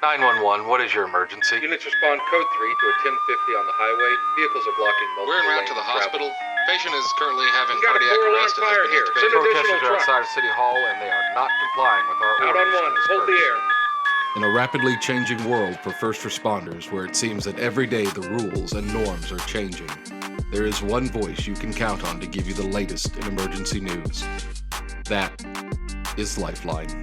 911, what is your emergency? Units respond code 3 to a 1050 on the highway. Vehicles are blocking multiple We're en route lanes to the of travel. hospital. Patient is currently having We've got a cardiac 4-alarm arrest and has fire been here. intubated. Send additional Protesters are trucks. outside of City Hall and they are not complying with our Out orders on 1. to Hold the disperse. air. In a rapidly changing world for first responders where it seems that every day the rules and norms are changing, there is one voice you can count on to give you the latest in emergency news. That is Lifeline.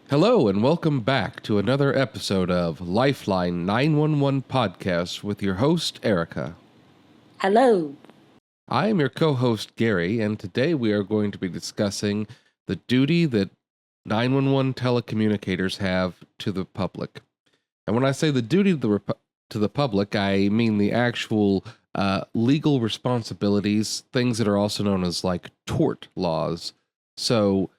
Hello and welcome back to another episode of Lifeline 911 Podcast with your host, Erica. Hello. I am your co-host, Gary, and today we are going to be discussing the duty that 911 telecommunicators have to the public. And when I say the duty to the public, I mean the actual legal responsibilities, things that are also known as like tort laws. So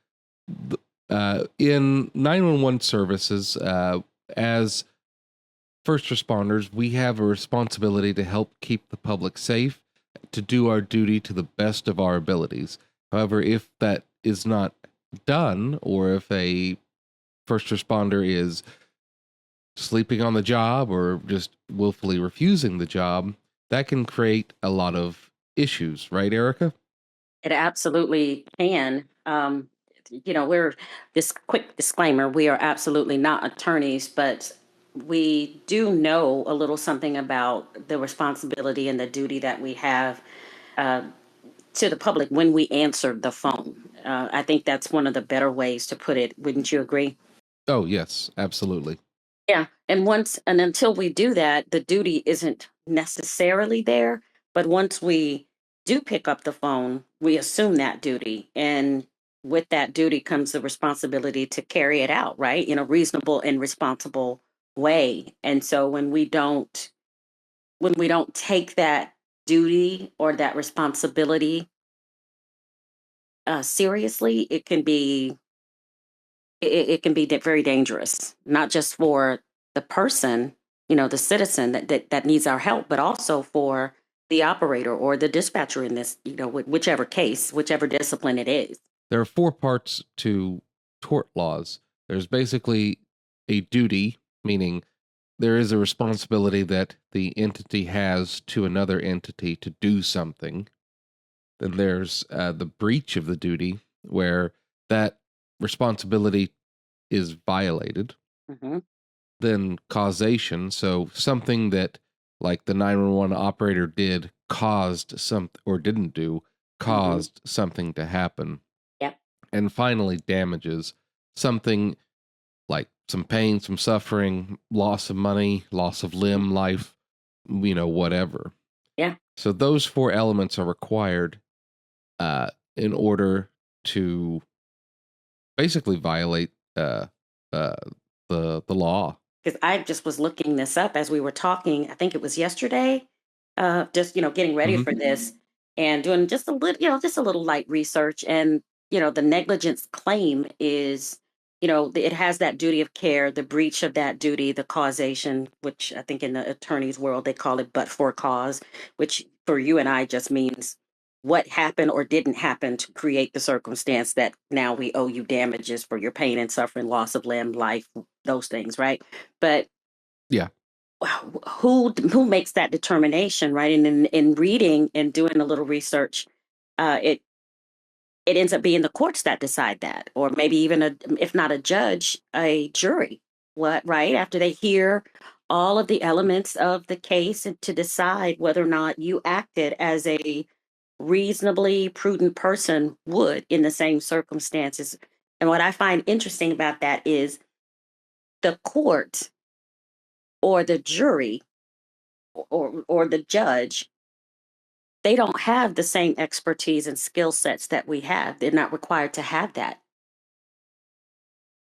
in 911 services, as first responders, we have a responsibility to help keep the public safe, to do our duty to the best of our abilities. However, if that is not done, or if a first responder is sleeping on the job or just willfully refusing the job, that can create a lot of issues, right, Erica? It absolutely can. We're this quick disclaimer, we are absolutely not attorneys, but we do know a little something about the responsibility and the duty that we have to the public when we answer the phone. I think that's one of the better ways to put it. Wouldn't you agree? Oh, yes, absolutely. Yeah. And until we do that, the duty isn't necessarily there. But once we do pick up the phone, we assume that duty. And with that duty comes the responsibility to carry it out, right? In a reasonable and responsible way. And so when we don't take that duty or that responsibility seriously, it can be very dangerous, not just for the person, the citizen that needs our help, but also for the operator or the dispatcher in this, whichever case, whichever discipline it is. There are 4 parts to tort laws. There's basically a duty, meaning there is a responsibility that the entity has to another entity to do something. Then there's the breach of the duty, where that responsibility is violated. Mm-hmm. Then causation, so something that like the 911 operator did caused something, or didn't do, caused something to happen. Yep. And finally, damages, something like some pain, some suffering, loss of money, loss of limb, life, whatever. Yeah. So those 4 elements are required in order to basically violate the law. Because I just was looking this up as we were talking. I think it was yesterday. Just getting ready for this and doing just a little light research. And the negligence claim is, it has that duty of care, the breach of that duty, the causation, which I think in the attorney's world they call it but for cause, which for you and I just means what happened or didn't happen to create the circumstance that now we owe you damages for your pain and suffering, loss of limb, life, those things, right? But yeah, who makes that determination, right? And in reading and doing a little research, it ends up being the courts that decide that, or maybe even if not a judge, a jury. Right after they hear all of the elements of the case and to decide whether or not you acted as a reasonably prudent person would in the same circumstances. And what I find interesting about that is the court or the jury or the judge, they don't have the same expertise and skill sets that we have. They're not required to have that.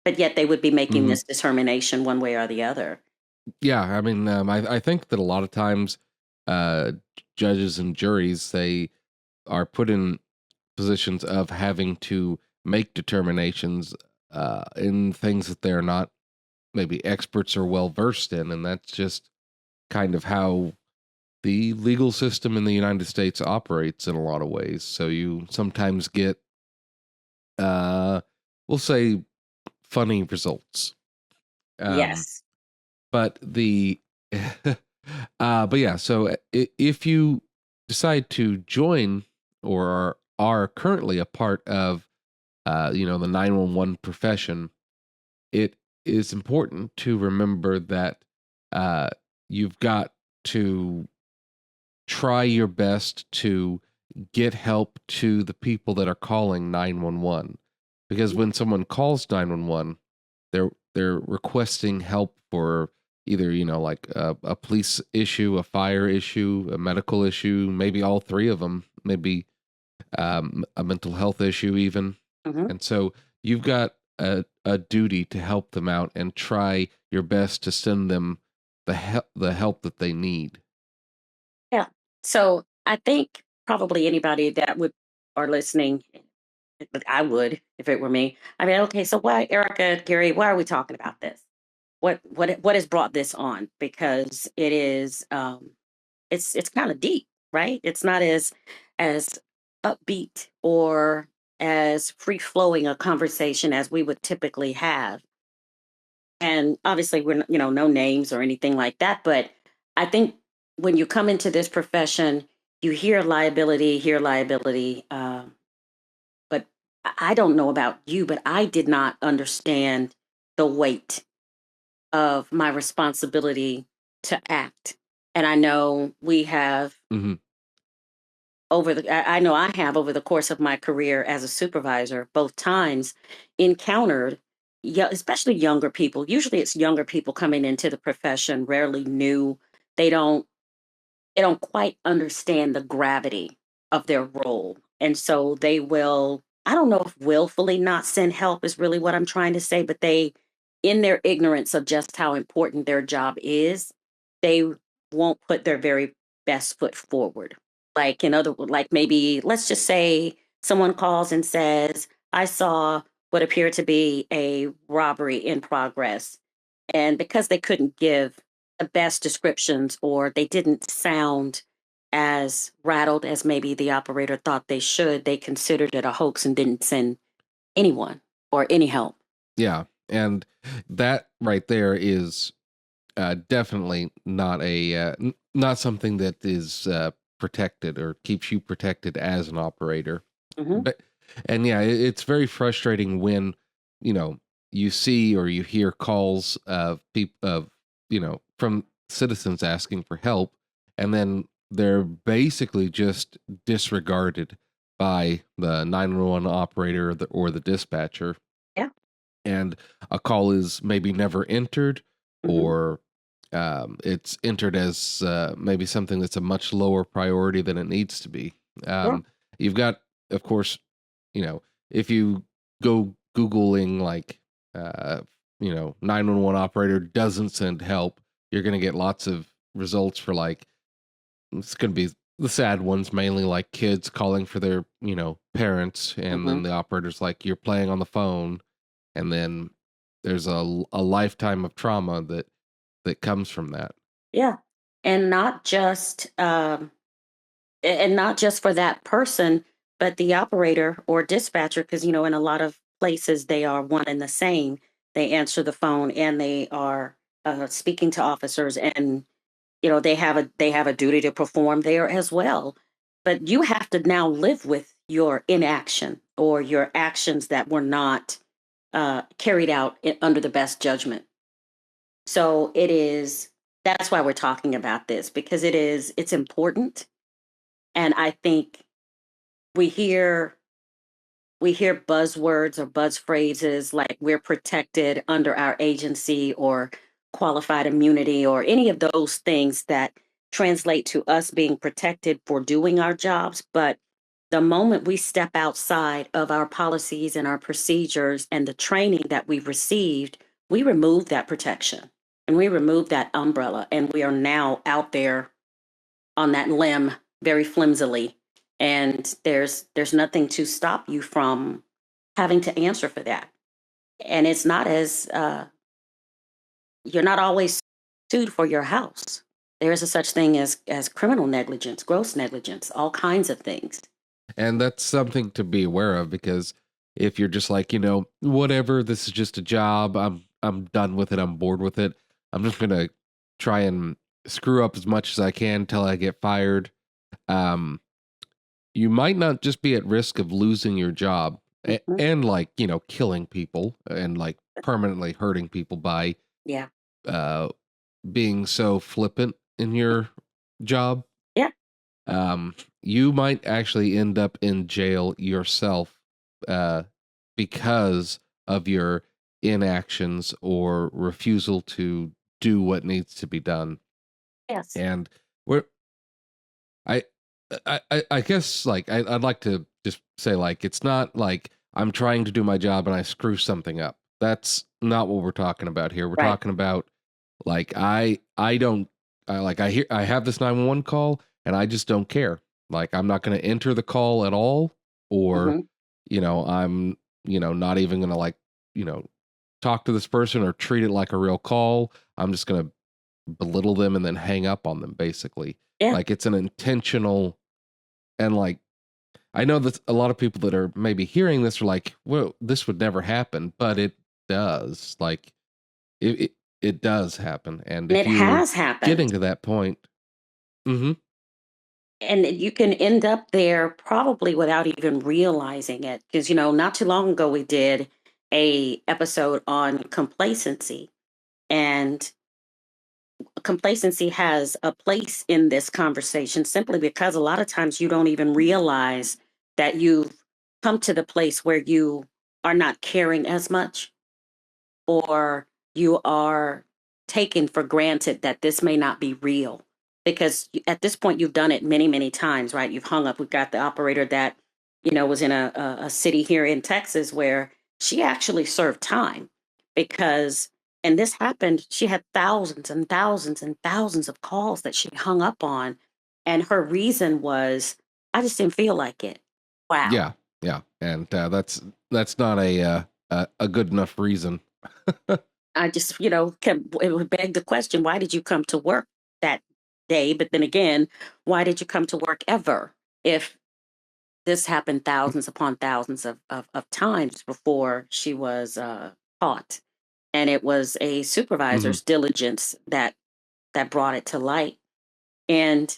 But yet they would be making this determination one way or the other. Yeah, I mean, I think that a lot of times judges and juries, they are put in positions of having to make determinations in things that they're not maybe experts or well versed in, and that's just kind of how the legal system in the United States operates in a lot of ways. So you sometimes get we'll say funny results. Yes. But the but yeah, so if you decide to join or are currently a part of the 911 profession, it is important to remember that uh you've got to try your best to get help to the people that are calling 911, because when someone calls 911, they're requesting help for either like a police issue, a fire issue, a medical issue, maybe all three of them, maybe a mental health issue even. Hmm. And so you've got a duty to help them out and try your best to send them the help that they need. Yeah. So I think probably anybody that would are listening, but I would if it were me. I mean, okay, so why, Erica, Gary, why are we talking about this? What has brought this on? Because it is it's kind of deep, right? It's not as upbeat or as free flowing a conversation as we would typically have. And obviously we're no names or anything like that, but I think when you come into this profession, you hear liability, but I don't know about you, but I did not understand the weight of my responsibility to act. And I know we have Hmm. I know I have over the course of my career as a supervisor, both times encountered, yeah, especially younger people. Usually it's younger people coming into the profession, rarely new. They don't they don't quite understand the gravity of their role. And so they will, I don't know if willfully not send help is really what I'm trying to say, but they, in their ignorance of just how important their job is, they won't put their very best foot forward. Like, like maybe, let's just say someone calls and says, I saw what appeared to be a robbery in progress. And because they couldn't give the best descriptions or they didn't sound as rattled as maybe the operator thought they should, they considered it a hoax and didn't send anyone or any help. Yeah, and that right there is definitely not not something that is protected or keeps you protected as an operator. Hmm. But and yeah, it's very frustrating when you know you see or you hear calls of people from citizens asking for help, and then they're basically just disregarded by the 911 operator or the dispatcher, Yeah. and a call is maybe never entered, Hmm. or it's entered as maybe something that's a much lower priority than it needs to be. Sure. You've got, of course, you know, if you go Googling like, 911 operator doesn't send help, you're going to get lots of results for like, it's going to be the sad ones, mainly like kids calling for their, parents. And Hmm. then the operator's like, you're playing on the phone. And then there's a lifetime of trauma that comes from that. Yeah. And not just for that person, but the operator or dispatcher, because in a lot of places they are one and the same. They answer the phone and they are speaking to officers, and they have a duty to perform there as well. But you have to now live with your inaction or your actions that were not carried out under the best judgment. So that's why we're talking about this, because it's important. And I think we hear we hear buzzwords or buzz phrases like we're protected under our agency or qualified immunity or any of those things that translate to us being protected for doing our jobs. But the moment we step outside of our policies and our procedures and the training that we've received, we remove that protection and we remove that umbrella. And we are now out there on that limb very flimsily, and there's nothing to stop you from having to answer for that. And it's not as you're not always sued for your house. There is a such thing as criminal negligence, gross negligence, all kinds of things. And that's something to be aware of because if you're just like, whatever, this is just a job. I'm done with it. I'm bored with it. I'm just gonna try and screw up as much as I can until I get fired. Um, you might not just be at risk of losing your job Mhm. and like, killing people and like permanently hurting people by Yeah. uh being so flippant in your job. Yeah. You might actually end up in jail yourself uh, because of your inactions or refusal to do what needs to be done. Yes. And we're, I, I guess like I'd like to just say like it's not like I'm trying to do my job and I screw something up. That's not what we're talking about here. We're Right. talking about like I don't I have this 911 call and I just don't care. Like I'm not going to enter the call at all, or Hmm. I'm not even going to like you know talk to this person or treat it like a real call. I'm just going to belittle them and then hang up on them basically. Yeah. Like it's an intentional, and like I know that a lot of people that are maybe hearing this are like, well, this would never happen, but it does. Like it does happen. And And if it you're has happened. getting to that point, mm-hmm, And you can end up there probably without even realizing it. Because, not too long ago we did a episode on complacency. And complacency has a place in this conversation simply because a lot of times you don't even realize that you've come to the place where you are not caring as much, or you are taking for granted that this may not be real, because at this point you've done it many, many times, right? You've hung up. We've got the operator that was in a city here in Texas where she actually served time because, and this happened, she had thousands and thousands and thousands of calls that she hung up on, and her reason was, I just didn't feel like it. Wow. yeah, yeah, and that's not a good enough reason. I just, it would beg the question, why did you come to work that day? But then again, why did you come to work ever? If this happened thousands upon thousands of times before she was caught. And it was a Hmm. supervisor's diligence that brought it to light. And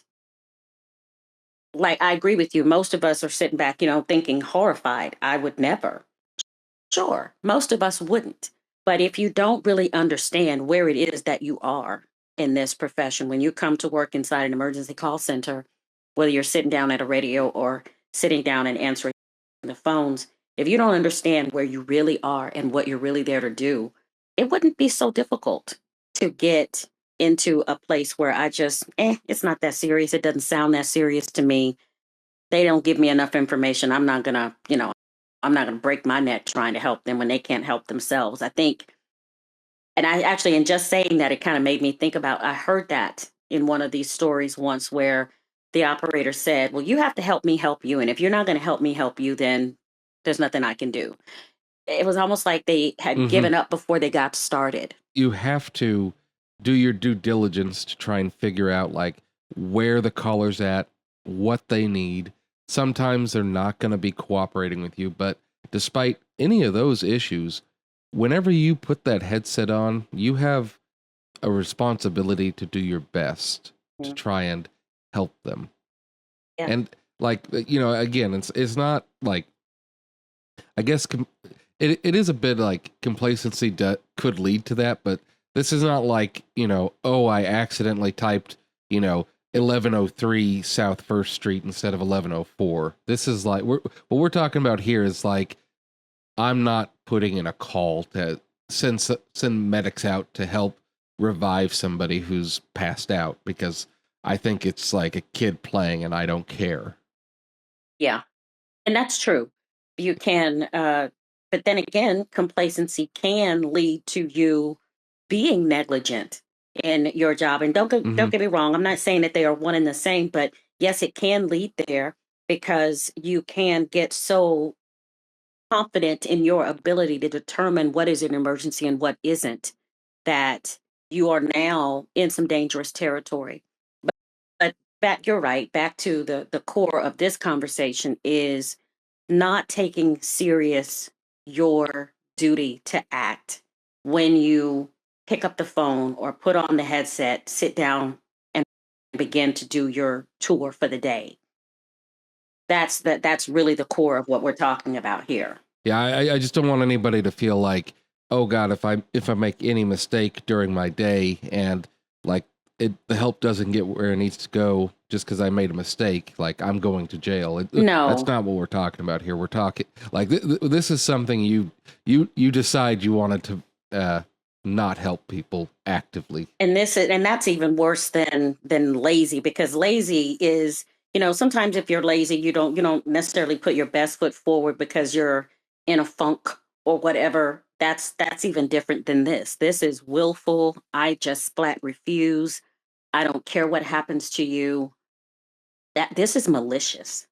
like, I agree with you. Most of us are sitting back, thinking horrified. I would never. Sure, most of us wouldn't. But if you don't really understand where it is that you are in this profession, when you come to work inside an emergency call center, whether you're sitting down at a radio or sitting down and answering the phones, if you don't understand where you really are and what you're really there to do, it wouldn't be so difficult to get into a place where I just, it's not that serious. It doesn't sound that serious to me. They don't give me enough information. I'm not going to break my neck trying to help them when they can't help themselves. I think, and I actually, in just saying that, it kind of made me think about, I heard that in one of these stories once where the operator said, well, you have to help me help you. And if you're not going to help me help you, then there's nothing I can do. It was almost like they had Hmm. given up before they got started. You have to do your due diligence to try and figure out like where the caller's at, what they need. Sometimes they're not going to be cooperating with you, but despite any of those issues, whenever you put that headset on, you have a responsibility to do your best to Mm. try and help them. Yeah. And like again, it's not like I guess it is a bit like complacency could lead to that, but this is not like, oh, I accidentally typed, 1103 South First Street instead of 1104. This is like what we're talking about here is like I'm not putting in a call to send medics out to help revive somebody who's passed out because I think it's like a kid playing and I don't care. Yeah. And that's true. You can, but then again, complacency can lead to you being negligent in your job. And Hmm. don't get me wrong. I'm not saying that they are one and the same, but yes, it can lead there because you can get so confident in your ability to determine what is an emergency and what isn't, that you are now in some dangerous territory. But back, you're right. Back to the core of this conversation is not taking serious your duty to act when you pick up the phone or put on the headset, sit down, and begin to do your tour for the day. That's really the core of what we're talking about here. Yeah, I just don't want anybody to feel like, oh God, if I make any mistake during my day and like the help doesn't get where it needs to go just because I made a mistake, like I'm going to jail. That's No. not what we're talking about here. We're talking like this is something you decide you wanted to not help people actively. And that's even worse than lazy, because lazy is, sometimes if you're lazy, you don't necessarily put your best foot forward because you're in a funk or whatever. That's even different than this. This is willful. I just flat refuse. I don't care what happens to you. That this is malicious,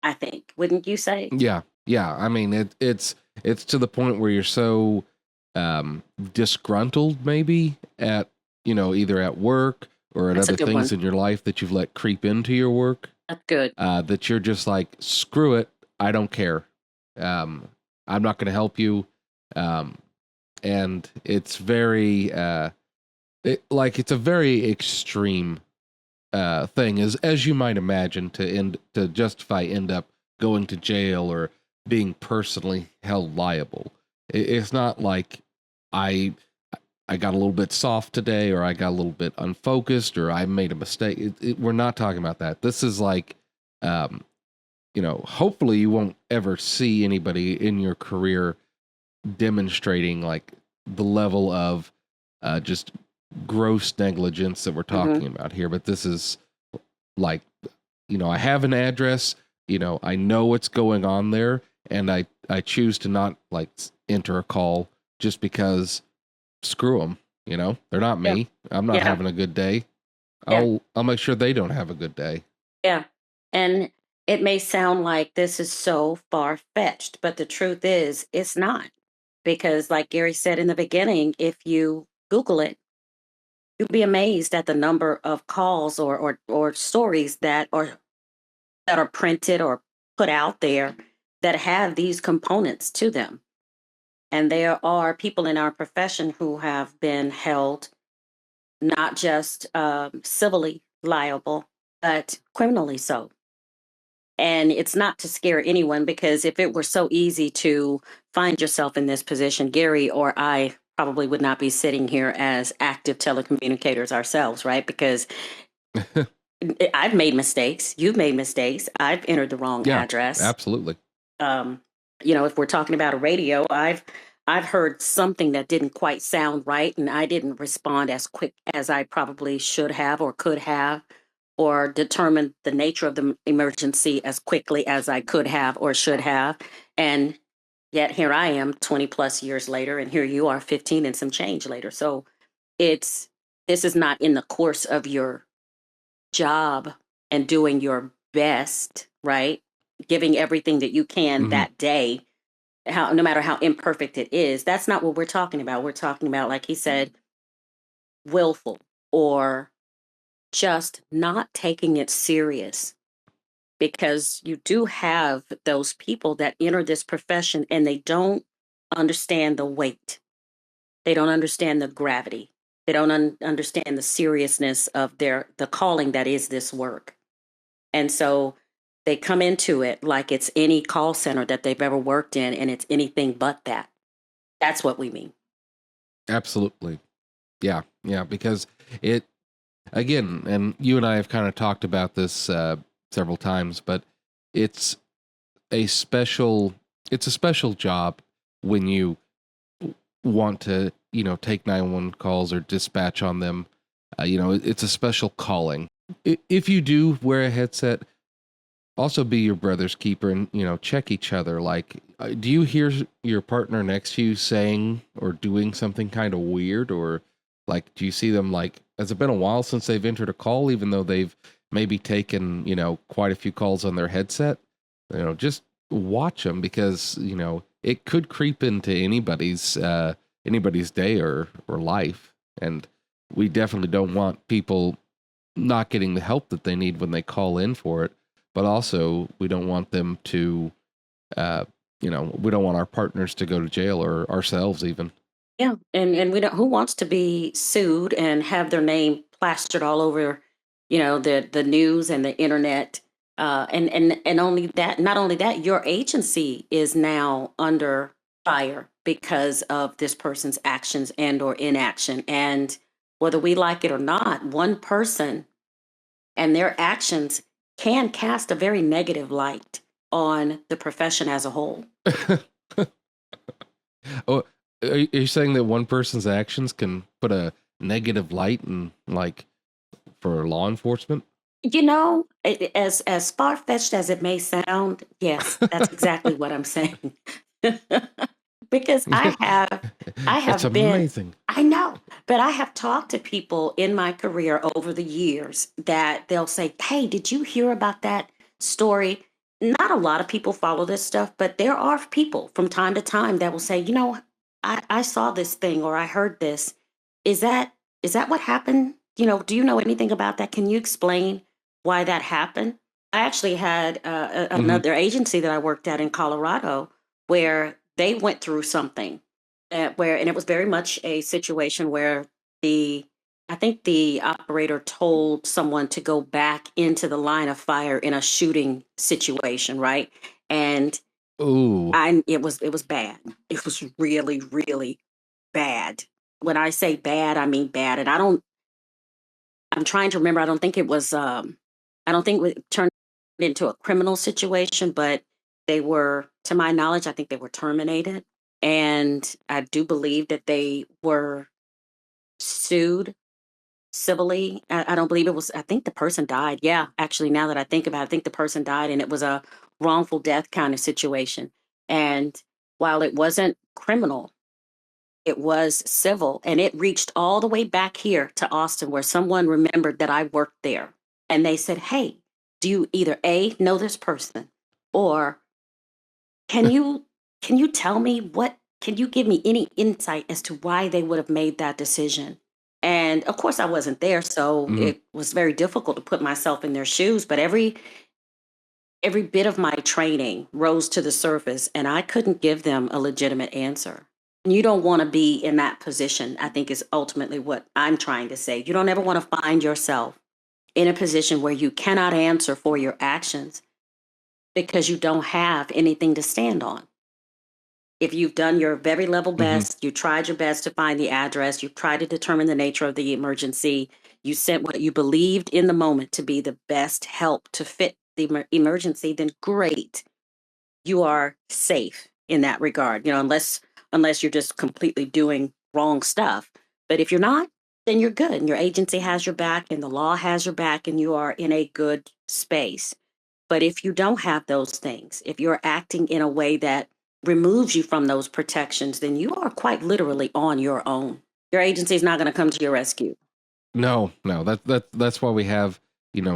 I think. Wouldn't you say? Yeah. I mean, it's to the point where you're so disgruntled, maybe at either at work or at That's a other good things one. in your life that you've let creep into your work. That's good. That you're just like, screw it, I don't care. I'm not going to help you. And it's very it's a very extreme thing, as you might imagine, to justify end up going to jail or being personally held liable. It's not like I got a little bit soft today, or I got a little bit unfocused, or I made a mistake. We're not talking about that. This is like, hopefully you won't ever see anybody in your career demonstrating like the level of just gross negligence that we're talking about here. But this is like, I have an address, I know what's going on there, and I choose to not like enter a call just because screw them, they're not me. Yeah. I'm not having a good day. Yeah. I'll make sure they don't have a good day. Yeah. And it may sound like this is so far fetched, but the truth is it's not. Because like Gary said in the beginning, if you Google it, you'll be amazed at the number of calls or stories that are printed or put out there that have these components to them. And there are people in our profession who have been held not just civilly liable, but criminally so. And it's not to scare anyone, because if it were so easy to find yourself in this position, Gary or I probably would not be sitting here as active telecommunicators ourselves, right? Because I've made mistakes. You've made mistakes. I've entered the wrong address. Absolutely. If we're talking about a radio, I've heard something that didn't quite sound right, and I didn't respond as quick as I probably should have or could have, or determine the nature of the emergency as quickly as I could have or should have. And yet here I am 20 plus years later, and here you are 15 and some change later. So this is not in the course of your job and doing your best, right? Giving everything that you can that day, no matter how imperfect it is. That's not what we're talking about. We're talking about, like he said, willful or just not taking it serious, because you do have those people that enter this profession and they don't understand the weight. They don't understand the gravity. They don't understand the seriousness of the calling that is this work. And so they come into it like it's any call center that they've ever worked in, and it's anything but that. That's what we mean. Absolutely. Yeah, because it, again, and you and I have kind of talked about this several times, but it's a special job when you want to, take 911 calls or dispatch on them. It's a special calling. If you do wear a headset, also be your brother's keeper and, check each other. Like, do you hear your partner next to you saying or doing something kind of weird? Or like, do you see them like, has it been a while since they've entered a call, even though they've maybe taken, quite a few calls on their headset? Just watch them, because, it could creep into anybody's day or life. And we definitely don't want people not getting the help that they need when they call in for it. But also, we don't want them to You know, we don't want our partners to go to jail or ourselves even. Yeah, and we don't. Who wants to be sued and have their name plastered all over, the news and the internet? And only that, not only that, your agency is now under fire because of this person's actions and or inaction. And whether we like it or not, one person and their actions can cast a very negative light on the profession as a whole. Oh, are you saying that one person's actions can put a negative light in, like, for law enforcement? As far fetched as it may sound, yes, that's exactly what I'm saying. Because I It's have been, amazing. I know, but I have talked to people in my career over the years that they'll say, "Hey, did you hear about that story?" Not a lot of people follow this stuff, but there are people from time to time that will say, I saw this thing or I heard this. Is that is that what happened? Do you know anything about that? Can you explain why that happened? I actually had Hmm. another agency that I worked at in Colorado where they went through something and it was very much a situation where the I think the operator told someone to go back into the line of fire in a shooting situation, right? And Ooh. it was bad. It was really, really bad. When I say bad, I mean bad. And I'm trying to remember, I don't think it turned into a criminal situation, but they were, to my knowledge, I think they were terminated. And I do believe that they were sued civilly. I don't believe it was, I think the person died. Yeah, actually, now that I think about it, I think the person died and it was a wrongful death kind of situation. And while it wasn't criminal, it was civil and it reached all the way back here to Austin where someone remembered that I worked there. And they said, "Hey, do you either A, know this person, or can you tell me can you give me any insight as to why they would have made that decision?" And of course I wasn't there, so Hmm. it was very difficult to put myself in their shoes, but every bit of my training rose to the surface and I couldn't give them a legitimate answer. You don't want to be in that position, I think is ultimately what I'm trying to say. You don't ever want to find yourself in a position where you cannot answer for your actions because you don't have anything to stand on. If you've done your very level Hmm. best, you tried your best to find the address, you tried to determine the nature of the emergency, you sent what you believed in the moment to be the best help to fit the emergency, then great. You are safe in that regard, unless you're just completely doing wrong stuff. But if you're not, then you're good. And your agency has your back and the law has your back and you are in a good space. But if you don't have those things, if you're acting in a way that removes you from those protections, then you are quite literally on your own. Your agency is not going to come to your rescue. No. That's why we have,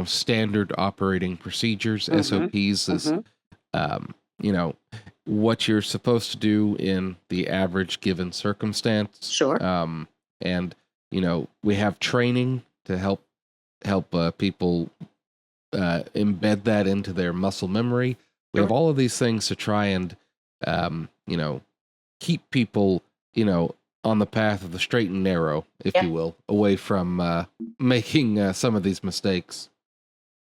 standard operating procedures. Mm-hmm. SOPs is, Mm-hmm. you know, what you're supposed to do in the average given circumstance. Sure. And we have training to help people embed that into their muscle memory. We have Sure. all of these things to try and, um, you know, keep people, on the path of the straight and narrow, if Yeah. you will, away from making some of these mistakes.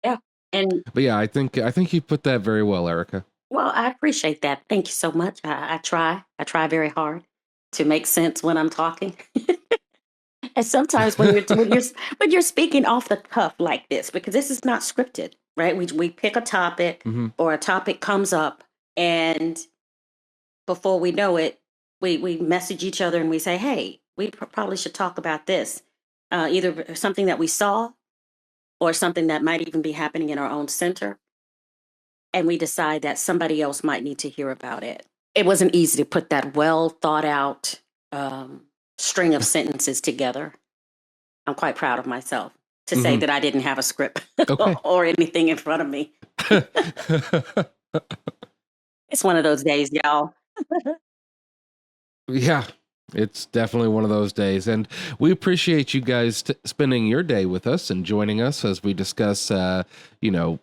Yeah. And But yeah, I think you put that very well, Erica. well, I appreciate that. Thank you so much. I try. I try very hard to make sense when I'm talking. And sometimes when you're speaking off the cuff like this, because this is not scripted, right? We pick a topic Hmm. or a topic comes up, and before we know it, we message each other and we say, "Hey, we probably should talk about this." Either something that we saw or something that might even be happening in our own center, and we decide that somebody else might need to hear about it. It wasn't easy to put that well thought out um, string of sentences together. I'm quite proud of myself to say Hmm. that I didn't have a script Okay. or anything in front of me. It's one of those days, y'all. Yeah, it's definitely one of those days. And we appreciate you guys spending your day with us and joining us as we discuss, you know,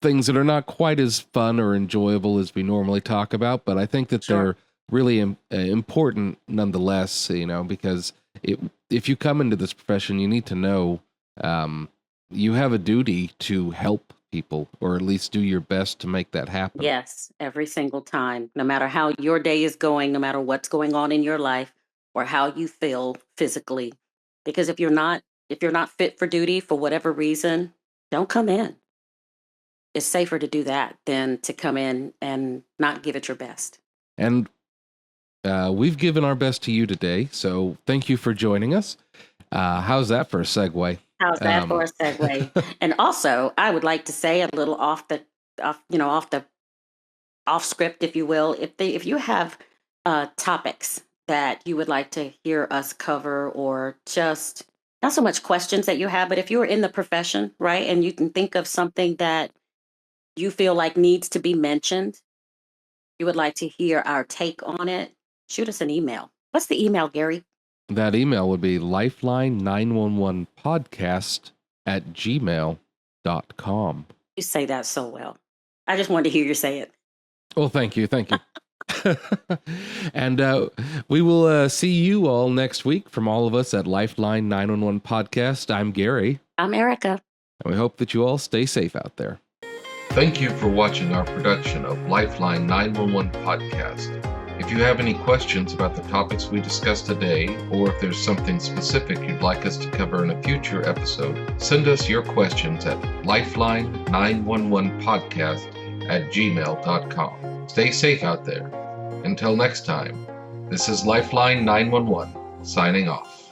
things that are not quite as fun or enjoyable as we normally talk about, but I think that they're really important nonetheless, because if you come into this profession, you need to know you have a duty to help people, or at least do your best to make that happen. Yes, every single time, no matter how your day is going, no matter what's going on in your life or how you feel physically. Because if you're not fit for duty for whatever reason, don't come in. It's safer to do that than to come in and not give it your best. And we've given our best to you today, so thank you for joining us. How's that for a segue? How's that for a segue? And also, I would like to say a little off script, if you will. If you have topics that you would like to hear us cover, or just not so much questions that you have, but if you're in the profession, right, and you can think of something that you feel like needs to be mentioned, you would like to hear our take on it, shoot us an email. What's the email, Gary? That email would be lifeline911podcast@gmail.com. You say that so well. I just wanted to hear you say it. Well, thank you. And we will see you all next week. From all of us at Lifeline 911 Podcast, I'm Gary. I'm Erica. And we hope that you all stay safe out there. Thank you for watching our production of Lifeline 911 Podcast. If you have any questions about the topics we discussed today, or if there's something specific you'd like us to cover in a future episode, send us your questions at lifeline911podcast@gmail.com. Stay safe out there. Until next time, this is Lifeline 911 signing off.